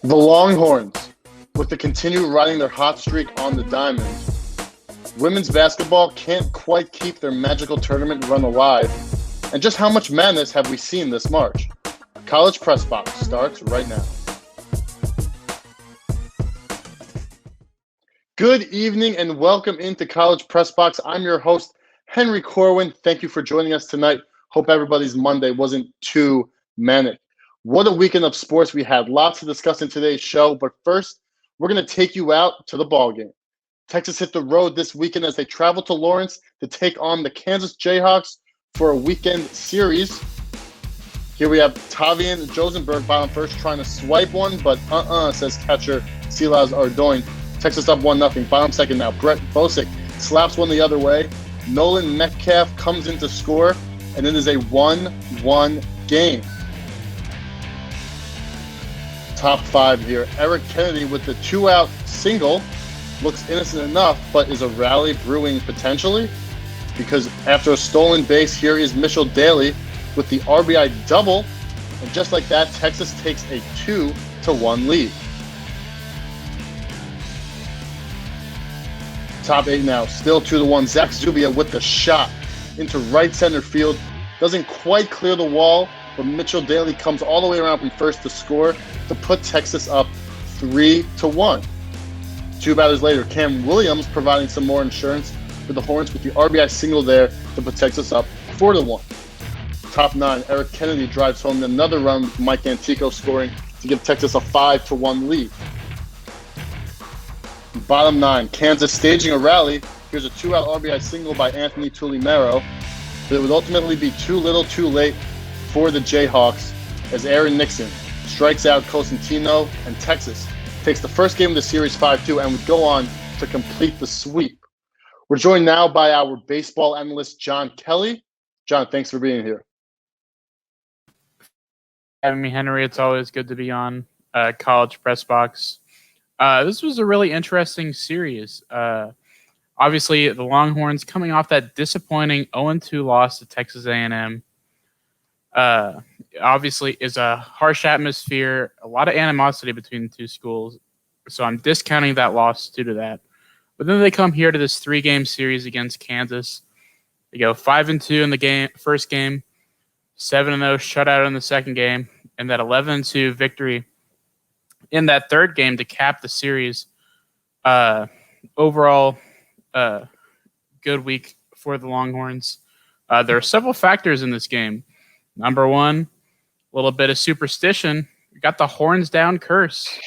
The Longhorns, with the continue riding their hot streak on the diamond. Women's basketball can't quite keep their magical tournament run alive. And just how much madness have we seen this March? College Press Box starts right now. Good evening and welcome into College Press Box. I'm your host, Henry Corwin. Thank you for joining us tonight. Hope everybody's Monday wasn't too manic. What a weekend of sports we had. Lots to discuss in today's show, but first, we're going to take you out to the ball game. Texas hit the road this weekend as they travel to Lawrence to take on the Kansas Jayhawks for a weekend series. Here we have Tavian Josenberg bottom first trying to swipe one, but says catcher Silas Ardoin. Texas up 1-0. Bottom second now. Brett Bosick slaps one the other way. Nolan Metcalf comes in to score, and it is a 1-1 game. Top five here. Eric Kennedy with the two-out single. Looks innocent enough, but is a rally brewing potentially? Because after a stolen base, here is Mitchell Daly with the RBI double. And just like that, Texas takes a 2-1 lead. Top eight now, still 2-1. Zach Zubia with the shot into right center field. Doesn't quite clear the wall, but Mitchell Daly comes all the way around from first to score to put Texas up 3-1. Two batters later, Cam Williams providing some more insurance for the Hornets with the RBI single there to put Texas up 4-1. Top nine, Eric Kennedy drives home another run with Mike Antico scoring to give Texas a 5-1 lead. Bottom nine, Kansas staging a rally. Here's a two-out RBI single by Anthony Tulimero, but it would ultimately be too little too late for the Jayhawks as Aaron Nixon strikes out Cosentino, and Texas takes the first game of the series 5-2 and would go on to complete the sweep. We're joined now by our baseball analyst, John Kelley. John, thanks for being here. Having me, Henry. It's always good to be on College Press Box. This was a really interesting series. Obviously, the Longhorns coming off that disappointing 0-2 loss to Texas A&M. Obviously is a harsh atmosphere, a lot of animosity between the two schools. So I'm discounting that loss due to that. But then they come here to this 3-game series against Kansas. They go 5-2 in the first game, 7-0 shutout in the second game, and that 11-2 victory in that third game to cap the series. Overall, good week for the Longhorns. There are several factors in this game. Number one, a little bit of superstition. We got the horns down curse.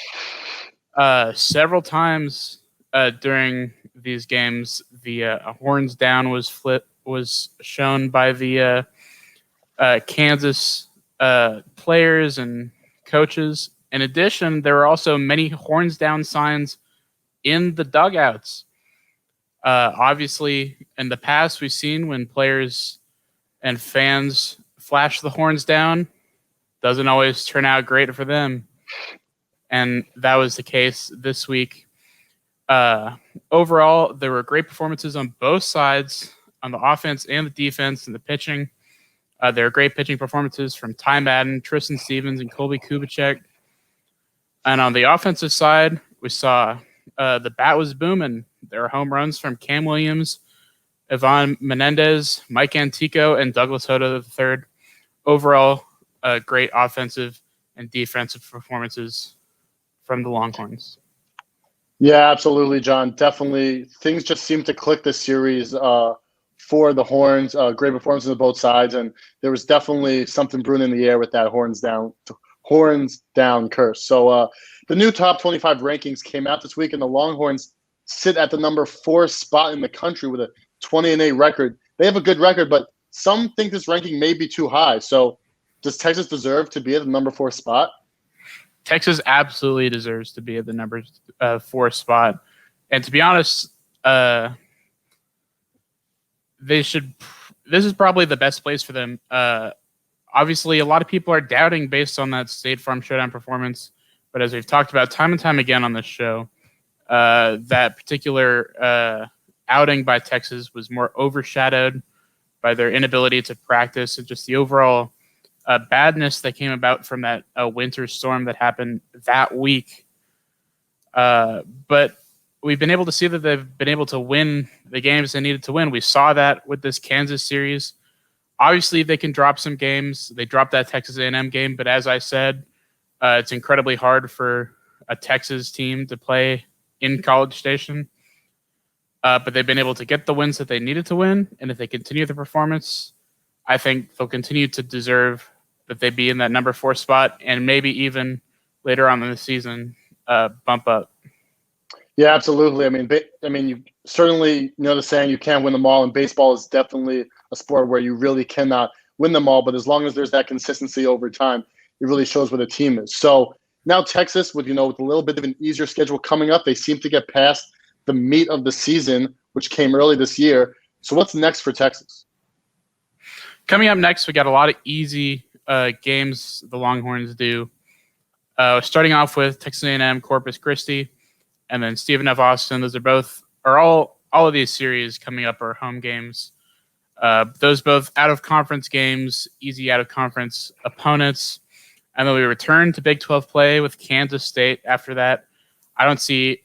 Several times during these games, the horns down was shown by the Kansas players and coaches. In addition, there were also many horns down signs in the dugouts. Obviously, in the past, we've seen when players and fans flash the horns down, doesn't always turn out great for them. And that was the case this week. Overall, there were great performances on both sides, on the offense and the defense and the pitching. There were great pitching performances from Ty Madden, Tristan Stevens, and Colby Kubicek. And on the offensive side, we saw the bat was booming. There were home runs from Cam Williams, Ivan Menendez, Mike Antico, and Douglas Hoda III. Overall, great offensive and defensive performances from the Longhorns. Yeah, absolutely, John. Definitely. Things just seem to click this series for the Horns. Great performances on both sides, and there was definitely something brewing in the air with that horns down curse. So the new top 25 rankings came out this week, and the Longhorns sit at the number 4 spot in the country with a 20-8 record. They have a good record, but some think this ranking may be too high. So does Texas deserve to be at the number 4 spot? Texas absolutely deserves to be at the number 4 spot. And to be honest, this is probably the best place for them. Obviously, a lot of people are doubting based on that State Farm Showdown performance. But as we've talked about time and time again on this show, that particular outing by Texas was more overshadowed by their inability to practice and just the overall badness that came about from that winter storm that happened that week. But we've been able to see that they've been able to win the games they needed to win. We saw that with this Kansas series. Obviously, they can drop some games. They dropped that Texas A&M game, but as I said, it's incredibly hard for a Texas team to play in College Station. But they've been able to get the wins that they needed to win, and if they continue the performance, I think they'll continue to deserve that they be in that number 4 spot, and maybe even later on in the season bump up. Yeah, absolutely. I mean, you certainly know the saying, you can't win them all, and baseball is definitely a sport where you really cannot win them all. But as long as there's that consistency over time, it really shows what a team is. So now Texas, with a little bit of an easier schedule coming up, they seem to get past the meat of the season, which came early this year. So what's next for Texas? Coming up next, we got a lot of easy games the Longhorns do. Starting off with Texas A&M, Corpus Christi, and then Stephen F. Austin. Those are all of these series coming up are home games. Those both out-of-conference games, easy out-of-conference opponents. And then we return to Big 12 play with Kansas State after that. I don't see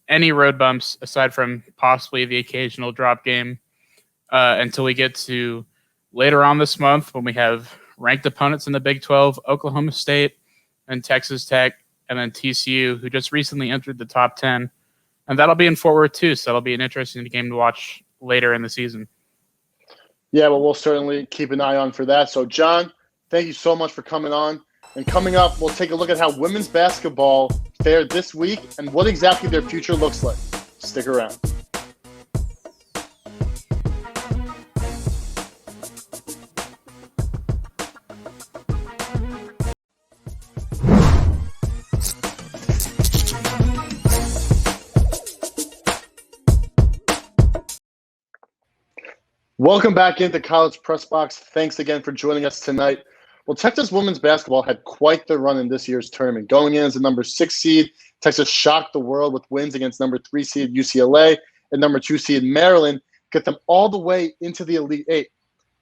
any road bumps aside from possibly the occasional drop game until we get to later on this month when we have ranked opponents in the Big 12, Oklahoma State and Texas Tech, and then TCU, who just recently entered the top 10. And that'll be in Fort Worth too, so that'll be an interesting game to watch later in the season. Yeah, well, we'll certainly keep an eye on for that. So, John, thank you so much for coming on. And coming up, we'll take a look at how women's basketball fared this week and what exactly their future looks like. Stick around. Welcome back into College Press Box. Thanks again for joining us tonight. Well, Texas women's basketball had quite the run in this year's tournament. Going in as the number 6 seed, Texas shocked the world with wins against number 3 seed UCLA and number 2 seed Maryland, get them all the way into the Elite Eight.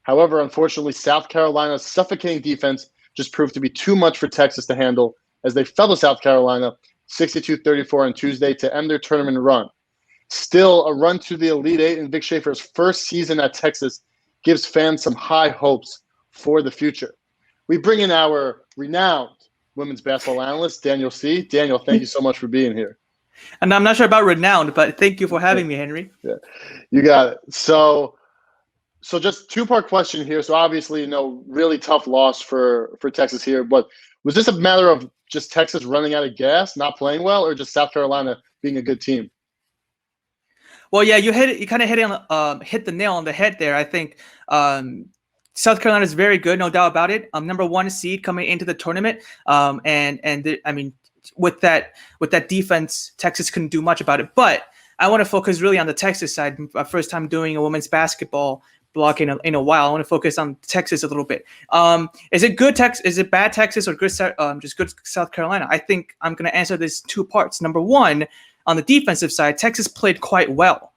However, unfortunately, South Carolina's suffocating defense just proved to be too much for Texas to handle as they fell to South Carolina 62-34 on Tuesday to end their tournament run. Still, a run to the Elite Eight in Vic Schaefer's first season at Texas gives fans some high hopes for the future. We bring in our renowned women's basketball analyst, Daniel Shih. Daniel, thank you so much for being here. And I'm not sure about renowned, but thank you for having me, Henry. Yeah, you got it. So just two-part question here. So obviously, really tough loss for Texas here. But was this a matter of just Texas running out of gas, not playing well, or just South Carolina being a good team? Well, yeah, you kind of hit the nail on the head there. I think South Carolina is very good, no doubt about it. Number 1 seed coming into the tournament, with that defense, Texas couldn't do much about it. But I want to focus really on the Texas side. My first time doing a women's basketball block in a while. I want to focus on Texas a little bit. Is it good Texas? Is it bad Texas or good just good South Carolina? I think I'm going to answer this 2 parts. Number 1, on the defensive side, Texas played quite well.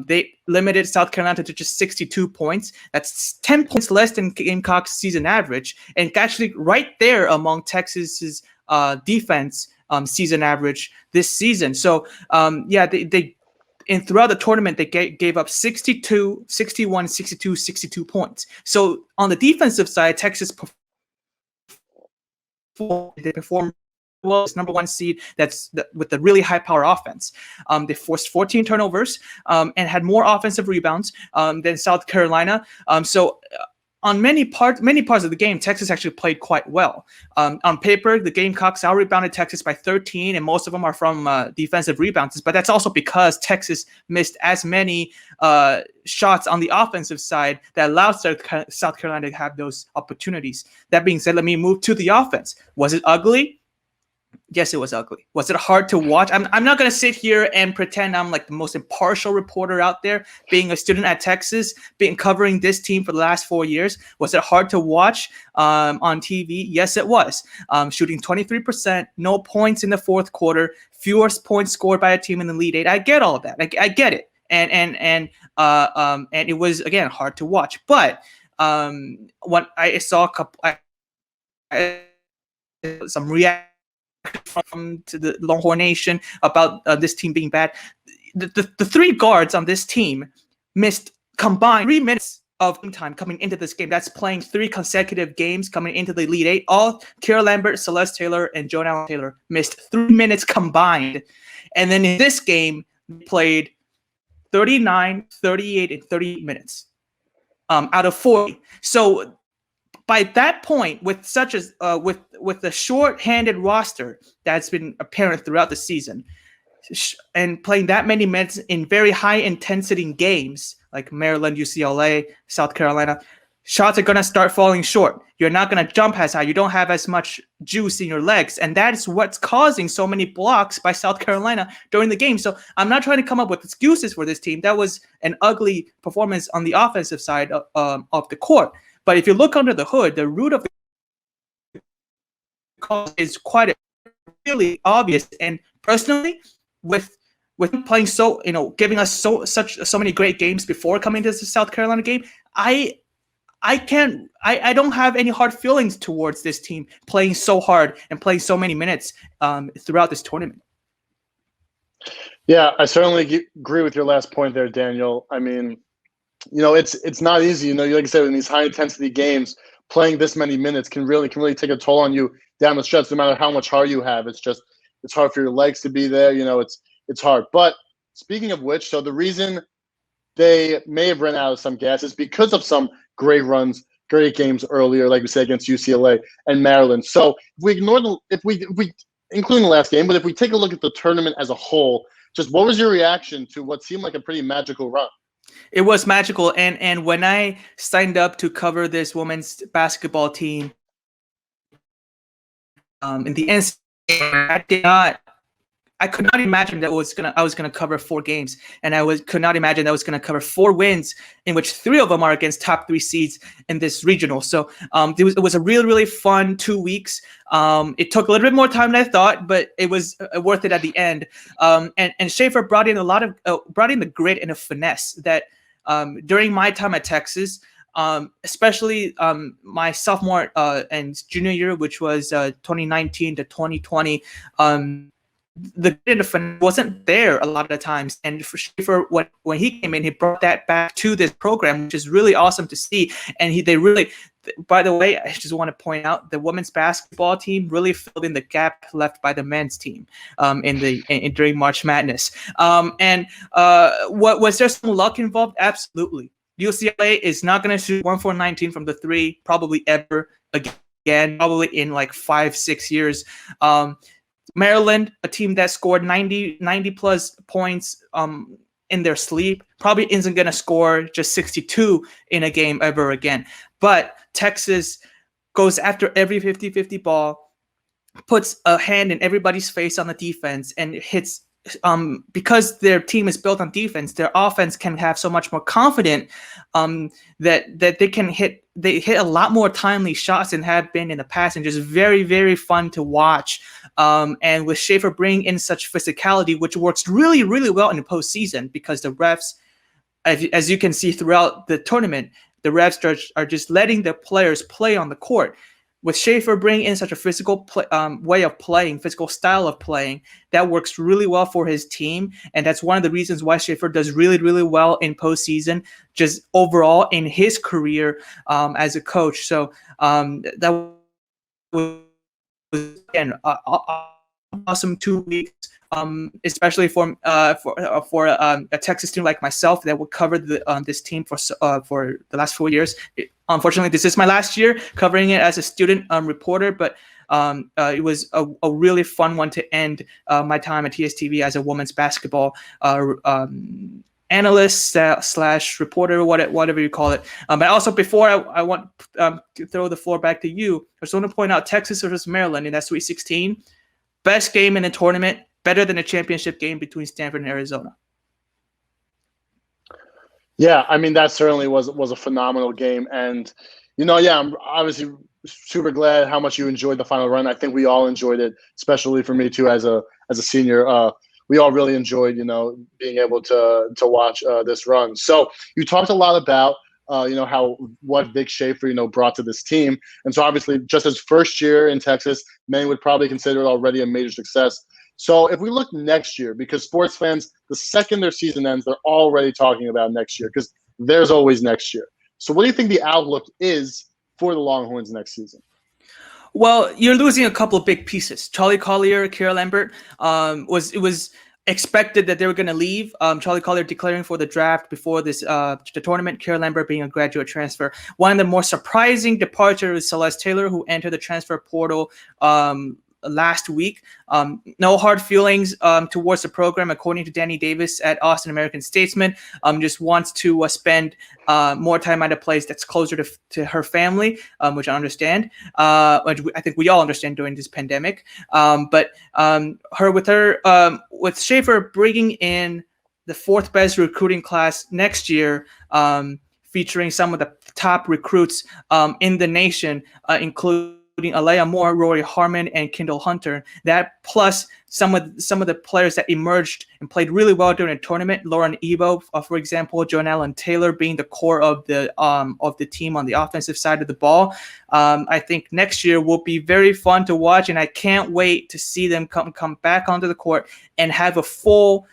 They limited South Carolina to just 62 points. That's 10 points less than Gamecock's season average, and actually right there among Texas's defense season average this season. So, they throughout the tournament, they gave up 62, 61, 62, 62 points. So on the defensive side, Texas performed well, it's number 1 seed with the really high power offense. They forced 14 turnovers and had more offensive rebounds than South Carolina. On many parts of the game, Texas actually played quite well. On paper, the Gamecocks out-rebounded Texas by 13, and most of them are from defensive rebounds. But that's also because Texas missed as many shots on the offensive side that allowed South Carolina to have those opportunities. That being said, let me move to the offense. Was it ugly? Yes, it was ugly. Was it hard to watch? I'm not going to sit here and pretend I'm like the most impartial reporter out there, being a student at Texas, covering this team for the last 4 years. Was it hard to watch on TV? Yes, it was. Shooting 23%, no points in the fourth quarter, fewest points scored by a team in the Elite Eight. I get all of that. I get it. And it was, again, hard to watch. But when I saw some reaction from to the Longhorn Nation about this team being bad. The three guards on this team missed combined 3 minutes of time coming into this game. That's playing 3 consecutive games coming into the Elite Eight. All Kira Lambert, Celeste Taylor, and Joan Allen Taylor missed 3 minutes combined. And then in this game, they played 39, 38, and 30 minutes out of 40. So by that point, with such as with the short-handed roster that's been apparent throughout the season, and playing that many minutes in very high-intensity games like Maryland, UCLA, South Carolina, shots are going to start falling short. You're not going to jump as high. You don't have as much juice in your legs, and that's what's causing so many blocks by South Carolina during the game. So I'm not trying to come up with excuses for this team. That was an ugly performance on the offensive side of the court. But if you look under the hood, the root of the cause is quite really obvious. And personally, with playing giving us so many great games before coming to the South Carolina game, I don't have any hard feelings towards this team playing so hard and playing so many minutes throughout this tournament. Yeah, I certainly agree with your last point there, Daniel. I mean, it's not easy. Like I said, in these high intensity games, playing this many minutes can really take a toll on you down the stretch. No matter how much heart you have, it's hard for your legs to be there. It's hard. But speaking of which, so the reason they may have run out of some gas is because of some great runs, great games earlier, like we said, against UCLA and Maryland. So if we ignore including the last game, but if we take a look at the tournament as a whole, just what was your reaction to what seemed like a pretty magical run? It was magical, and when I signed up to cover this women's basketball team in the NCAA, I could not imagine that I was gonna cover 4 games, and could not imagine that I was gonna cover 4 wins, in which 3 of them are against top 3 seeds in this regional. So it was a really, really fun 2 weeks. It took a little bit more time than I thought, but it was worth it at the end. And Schaefer brought in the grit and a finesse that during my time at Texas, especially my sophomore and junior year, which was 2019 to 2020. The finesse wasn't there a lot of the times, and for Schaefer, when he came in, he brought that back to this program, which is really awesome to see. And they really, by the way, I just want to point out the women's basketball team really filled in the gap left by the men's team during March Madness. And what was there some luck involved? Absolutely. UCLA is not going to shoot 1 for 19 from the 3 probably ever again, probably in like 5-6 years. Maryland, a team that scored 90 plus points in their sleep, probably isn't going to score just 62 in a game ever again. But Texas goes after every 50-50 ball, puts a hand in everybody's face on the defense, and hits because their team is built on defense, their offense can have so much more confident that they can hit a lot more timely shots than have been in the past, and just very, very fun to watch. And with Schaefer bringing in such physicality, which works really, really well in the postseason, because the refs, as you can see throughout the tournament, the refs are just letting the players play on the court. With Schaefer bringing in such a physical way of playing, physical style of playing, that works really well for his team. And that's one of the reasons why Schaefer does really, really well in postseason, just overall in his career as a coach. So that was, again, awesome 2 weeks, especially for a Texas team like myself that would cover this team for the last 4 years. Unfortunately, this is my last year covering it as a student reporter, but it was a really fun one to end my time at TSTV as a women's basketball analyst / reporter, whatever you call it. But also, before I want to throw the floor back to you, I just want to point out Texas versus Maryland in that Sweet 16. Best game in the tournament, better than a championship game between Stanford and Arizona. Yeah, I mean, that certainly was a phenomenal game. And, I'm obviously super glad how much you enjoyed the final run. I think we all enjoyed it, especially for me too, as a senior. We all really enjoyed, being able to watch this run. So you talked a lot about what Vic Schaefer, brought to this team. And so obviously just his first year in Texas, many would probably consider it already a major success. So if we look next year, because sports fans, the second their season ends, they're already talking about next year because there's always next year. So what do you think the outlook is for the Longhorns next season? Well, you're losing a couple of big pieces. Charlie Collier, Kira Lambert, it was expected that they were going to leave. Charlie Collier declaring for the draft before the tournament, Kira Lambert being a graduate transfer. One of the more surprising departures is Celeste Taylor, who entered the transfer portal last week. No hard feelings towards the program, according to Danny Davis at Austin American-Statesman. Just wants to spend more time at a place that's closer to her family, which I understand. Which I think we all understand during this pandemic. But with Schaefer bringing in the fourth best recruiting class next year, featuring some of the top recruits in the nation, including Alea Moore, Rory Harmon, and Kendall Hunter. That plus some of the players that emerged and played really well during the tournament. Lauren Ebo, for example, Joan Allen Taylor being the core of the team on the offensive side of the ball. I think next year will be very fun to watch, and I can't wait to see them come back onto the court and have a full,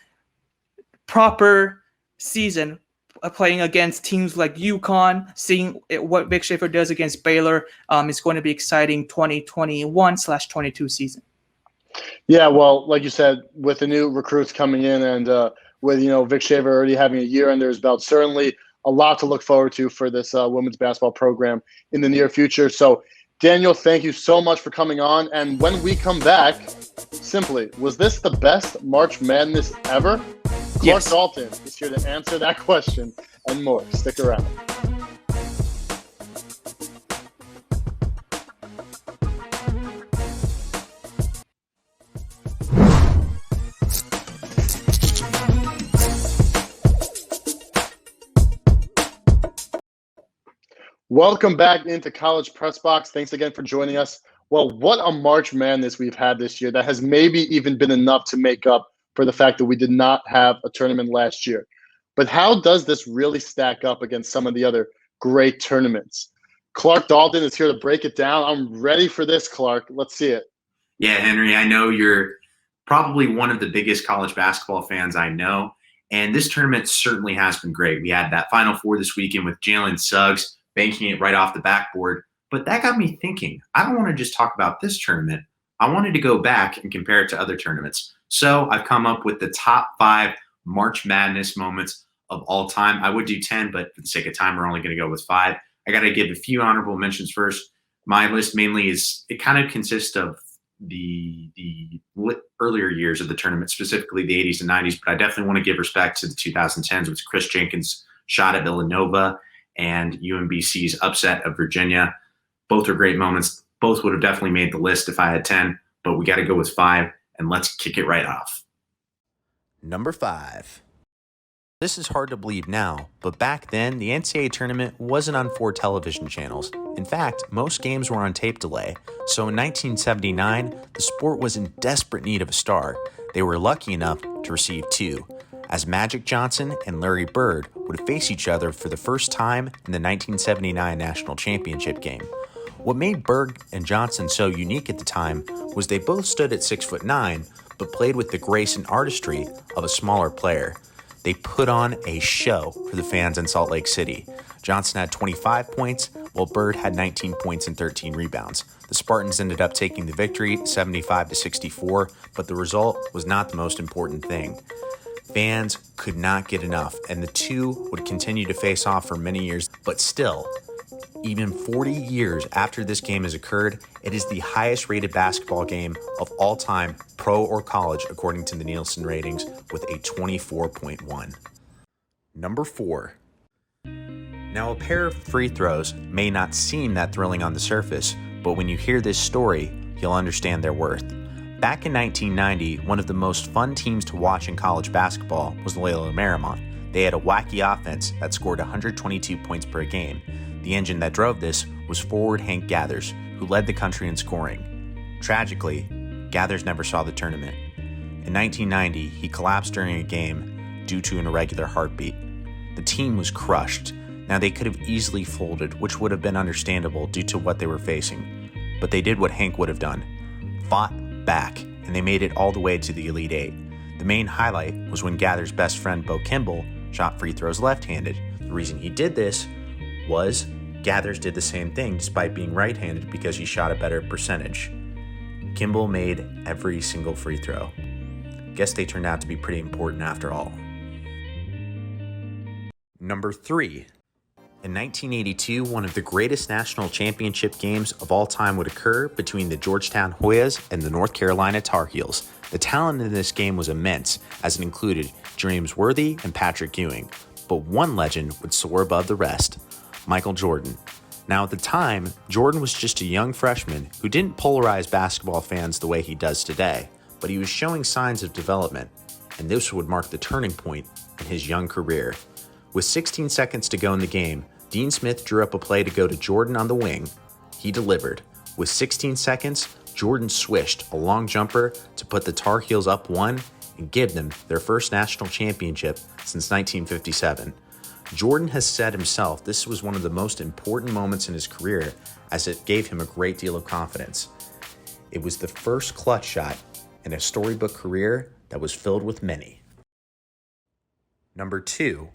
proper season playing against teams like UConn, seeing what Vic Schaefer does against Baylor. Is going to be exciting 2021/22 season. Yeah, well, like you said, with the new recruits coming in and with Vic Schaefer already having a year under his belt, certainly a lot to look forward to for this women's basketball program in the near future. So, Daniel, thank you so much for coming on. And when we come back, simply, was this the best March Madness ever? Clark Dalton is here to answer that question and more. Stick around. Welcome back into College Press Box. Thanks again for joining us. Well, what a March Madness we've had this year that has maybe even been enough to make up for the fact that we did not have a tournament last year. But how does this really stack up against some of the other great tournaments? Clark Dalton is here to break it down. I'm ready for this, Clark. Let's see it. Yeah, Henry, I know you're probably one of the biggest college basketball fans I know, and this tournament certainly has been great. We had that Final Four this weekend with Jalen Suggs banking it right off the backboard, but that got me thinking. I don't want to just talk about this tournament. I wanted to go back and compare it to other tournaments. So I've come up with the top 5 March Madness moments of all time. I would do 10, but for the sake of time, we're only going to go with 5. I got to give a few honorable mentions first. My list mainly it kind of consists of the earlier years of the tournament, specifically the 80s and 90s, but I definitely want to give respect to the 2010s with Chris Jenkins' shot at Villanova and UMBC's upset of Virginia. Both are great moments. Both would have definitely made the list if I had 10, but we got to go with 5. And let's kick it right off. Number 5. This is hard to believe now, but back then, the NCAA tournament wasn't on 4 television channels. In fact, most games were on tape delay. So in 1979, the sport was in desperate need of a star. They were lucky enough to receive 2, as Magic Johnson and Larry Bird would face each other for the first time in the 1979 National Championship game. What made Bird and Johnson so unique at the time was they both stood at 6'9", but played with the grace and artistry of a smaller player. They put on a show for the fans in Salt Lake City. Johnson had 25 points, while Bird had 19 points and 13 rebounds. The Spartans ended up taking the victory 75-64, but the result was not the most important thing. Fans could not get enough, and the two would continue to face off for many years, but still, even 40 years after this game has occurred, it is the highest rated basketball game of all time, pro or college, according to the Nielsen ratings, with a 24.1. Number 4. Now, a pair of free throws may not seem that thrilling on the surface, but when you hear this story, you'll understand their worth. Back in 1990, one of the most fun teams to watch in college basketball was Loyola Marymount. They had a wacky offense that scored 122 points per game. The engine that drove this was forward Hank Gathers, who led the country in scoring. Tragically, Gathers never saw the tournament. In 1990, he collapsed during a game due to an irregular heartbeat. The team was crushed. Now, they could have easily folded, which would have been understandable due to what they were facing. But they did what Hank would have done. Fought back, and they made it all the way to the Elite Eight. The main highlight was when Gather's best friend, Bo Kimble, shot free throws left-handed. The reason he did this was Gathers did the same thing despite being right-handed because he shot a better percentage. Kimble made every single free throw. Guess they turned out to be pretty important after all. Number 3. In 1982, one of the greatest national championship games of all time would occur between the Georgetown Hoyas and the North Carolina Tar Heels. The talent in this game was immense, as it included James Worthy and Patrick Ewing, but one legend would soar above the rest, Michael Jordan. Now at the time, Jordan was just a young freshman who didn't polarize basketball fans the way he does today, but he was showing signs of development, and this would mark the turning point in his young career. With 16 seconds to go in the game, Dean Smith drew up a play to go to Jordan on the wing. He delivered. With 16 seconds, Jordan swished a long jumper to put the Tar Heels up 1 and give them their first national championship since 1957. Jordan has said himself this was one of the most important moments in his career as it gave him a great deal of confidence. It was the first clutch shot in a storybook career that was filled with many. Number 2.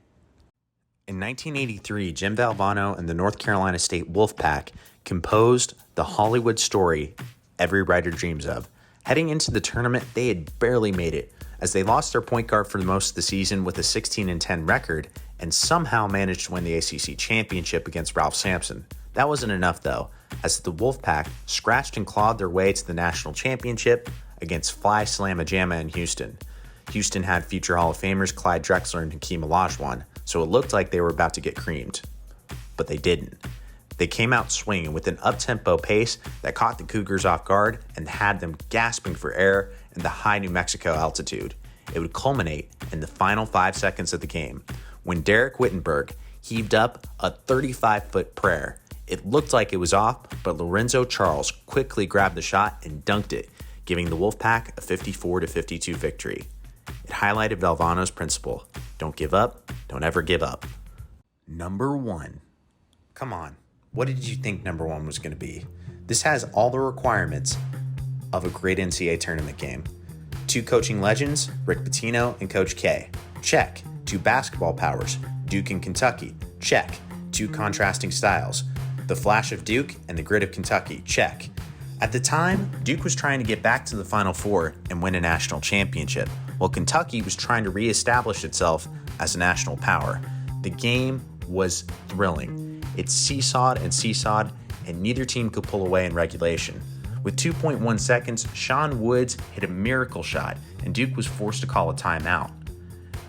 In 1983, Jim Valvano and the North Carolina State Wolfpack composed the Hollywood story every writer dreams of. Heading into the tournament, they had barely made it, as they lost their point guard for most of the season with a 16-10 record and somehow managed to win the ACC championship against Ralph Sampson. That wasn't enough though, as the Wolfpack scratched and clawed their way to the national championship against Fly Slamma Jamma in Houston. Houston had future Hall of Famers Clyde Drexler and Hakeem Olajuwon, so it looked like they were about to get creamed. But they didn't. They came out swinging with an up-tempo pace that caught the Cougars off guard and had them gasping for air in the high New Mexico altitude. It would culminate in the final 5 seconds of the game when Derek Wittenberg heaved up a 35-foot prayer. It looked like it was off, but Lorenzo Charles quickly grabbed the shot and dunked it, giving the Wolfpack a 54-52 victory. It highlighted Valvano's principle: don't give up, don't ever give up. Number 1. Come on, what did you think number 1 was going to be? This has all the requirements of a great NCAA tournament game. 2 coaching legends, Rick Pitino and Coach K. Check. 2 basketball powers, Duke and Kentucky. Check. 2 contrasting styles, the flash of Duke and the grit of Kentucky. Check. At the time, Duke was trying to get back to the Final Four and win a national championship, while Kentucky was trying to reestablish itself as a national power. The game was thrilling. It seesawed, and neither team could pull away in regulation. With 2.1 seconds, Sean Woods hit a miracle shot, and Duke was forced to call a timeout.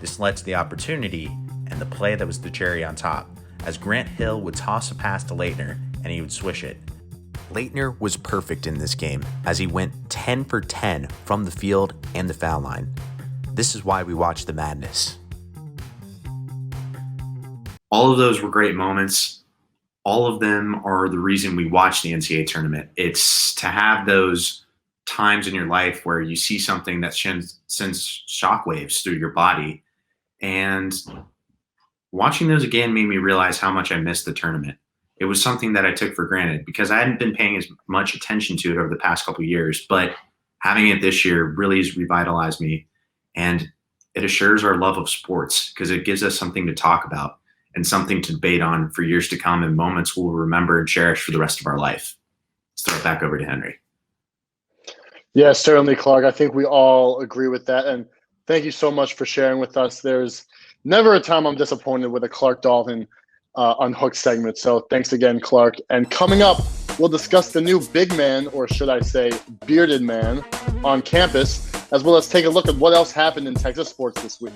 This led to the opportunity and the play that was the cherry on top, as Grant Hill would toss a pass to Leitner, and he would swish it. Leitner was perfect in this game, as he went 10 for 10 from the field and the foul line. This is why we watch the madness. All of those were great moments. All of them are the reason we watch the NCAA tournament. It's to have those times in your life where you see something that sends shockwaves through your body. And watching those again made me realize how much I missed the tournament. It was something that I took for granted because I hadn't been paying as much attention to it over the past couple of years. But having it this year really has revitalized me. And it assures our love of sports because it gives us something to talk about and something to debate on for years to come and moments we'll remember and cherish for the rest of our life. Let's throw it back over to Henry. Yeah, certainly, Clark. I think we all agree with that. And thank you so much for sharing with us. There's never a time I'm disappointed with a Clark Dalton Unhooked segment. So thanks again, Clark. And coming up, we'll discuss the new big man, or should I say bearded man, on campus, as well as take a look at what else happened in Texas sports this week.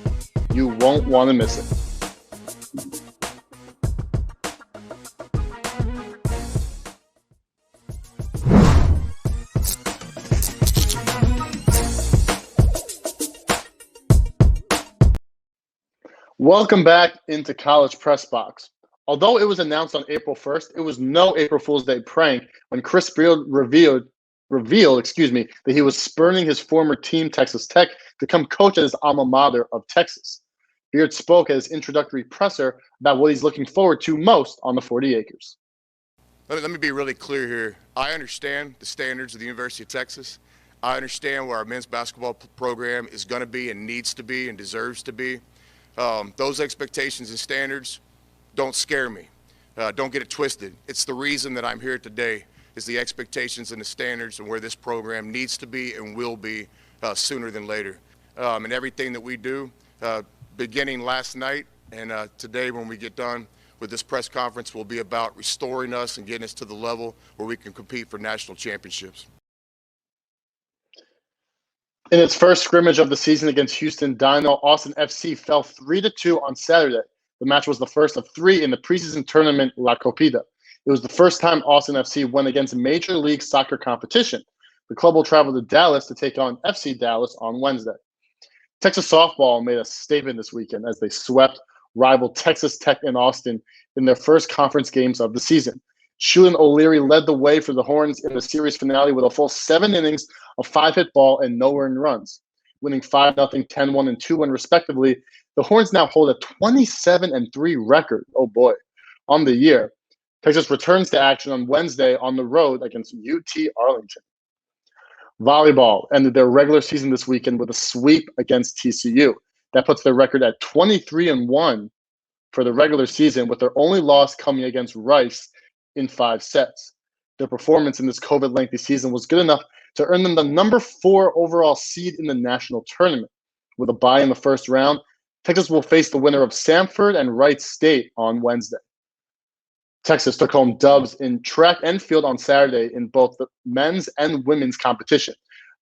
You won't want to miss it. Welcome back into College Press Box. Although it was announced on April 1st, it was no April Fool's Day prank when Chris Beard revealed that he was spurning his former team, Texas Tech, to come coach at his alma mater of Texas. Beard spoke at his introductory presser about what he's looking forward to most on the 40 acres. Let me be really clear here. I understand the standards of the University of Texas. I understand where our men's basketball program is going to be and needs to be and deserves to be. Those expectations and standards don't scare me. Don't get it twisted. It's the reason that I'm here today, is the expectations and the standards and where this program needs to be and will be sooner than later. And everything that we do, beginning last night and today when we get done with this press conference, will be about restoring us and getting us to the level where we can compete for national championships. In its first scrimmage of the season against Houston Dynamo, Austin FC fell 3-2 on Saturday. The match was the first of 3 in the preseason tournament La Copita. It was the first time Austin FC went against a Major League Soccer competition. The club will travel to Dallas to take on FC Dallas on Wednesday. Texas softball made a statement this weekend as they swept rival Texas Tech in Austin in their first conference games of the season. Shulin O'Leary led the way for the Horns in the series finale with a full 7 innings of 5-hit ball and no earned runs. Winning 5-0, 10-1, and 2-1 respectively, the Horns now hold a 27-3 record, oh boy, on the year. Texas returns to action on Wednesday on the road against UT Arlington. Volleyball ended their regular season this weekend with a sweep against TCU. That puts their record at 23-1 for the regular season, with their only loss coming against Rice in 5 sets. Their performance in this COVID-lengthy season was good enough to earn them the number 4 overall seed in the national tournament. With a bye in the first round, Texas will face the winner of Samford and Wright State on Wednesday. Texas took home dubs in track and field on Saturday in both the men's and women's competition.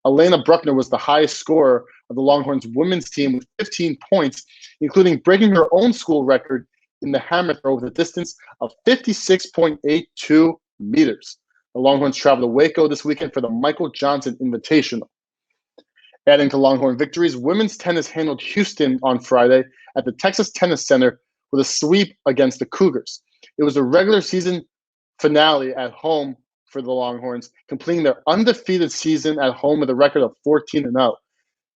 Elena Bruckner was the highest scorer of the Longhorns women's team with 15 points, including breaking her own school record in the hammer throw with a distance of 56.82 meters. The Longhorns travel to Waco this weekend for the Michael Johnson Invitational. Adding to Longhorn victories, women's tennis handled Houston on Friday at the Texas Tennis Center with a sweep against the Cougars. It was a regular season finale at home for the Longhorns, completing their undefeated season at home with a record of 14-0.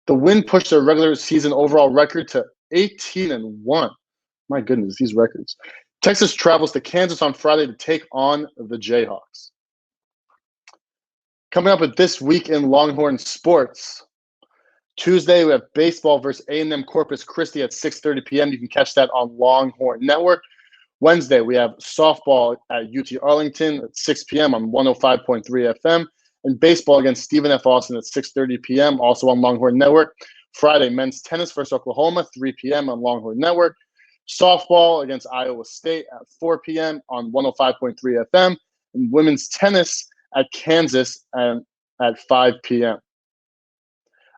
The win pushed their regular season overall record to 18-1. My goodness, these records. Texas travels to Kansas on Friday to take on the Jayhawks. Coming up with this week in Longhorn sports. Tuesday, we have baseball versus A&M Corpus Christi at 6:30 p.m. You can catch that on Longhorn Network. Wednesday, we have softball at UT Arlington at 6 p.m. on 105.3 FM, and baseball against Stephen F. Austin at 6:30 p.m., also on Longhorn Network. Friday, men's tennis versus Oklahoma, 3 p.m. on Longhorn Network. Softball against Iowa State at 4 p.m. on 105.3 FM, and women's tennis at Kansas at 5 p.m.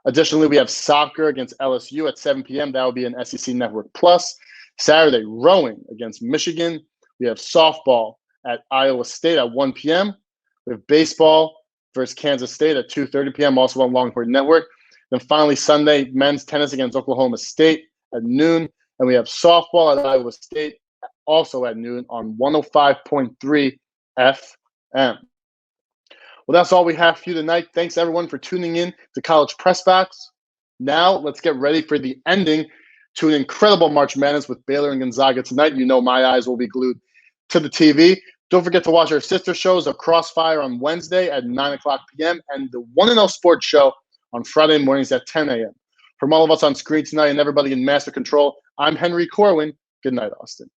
Additionally, we have soccer against LSU at 7 p.m. That will be an SEC Network Plus. Saturday, rowing against Michigan. We have softball at Iowa State at 1 p.m. We have baseball versus Kansas State at 2:30 p.m., also on Longhorn Network. Then finally, Sunday, men's tennis against Oklahoma State at noon. And we have softball at Iowa State also at noon on 105.3 FM. Well, that's all we have for you tonight. Thanks, everyone, for tuning in to College Press Box. Now, let's get ready for the ending to an incredible March Madness with Baylor and Gonzaga tonight. You know my eyes will be glued to the TV. Don't forget to watch our sister shows of Crossfire on Wednesday at 9 o'clock p.m. and the 1-0 Sports Show on Friday mornings at 10 a.m. From all of us on screen tonight and everybody in Master Control, I'm Henry Corwin. Good night, Austin.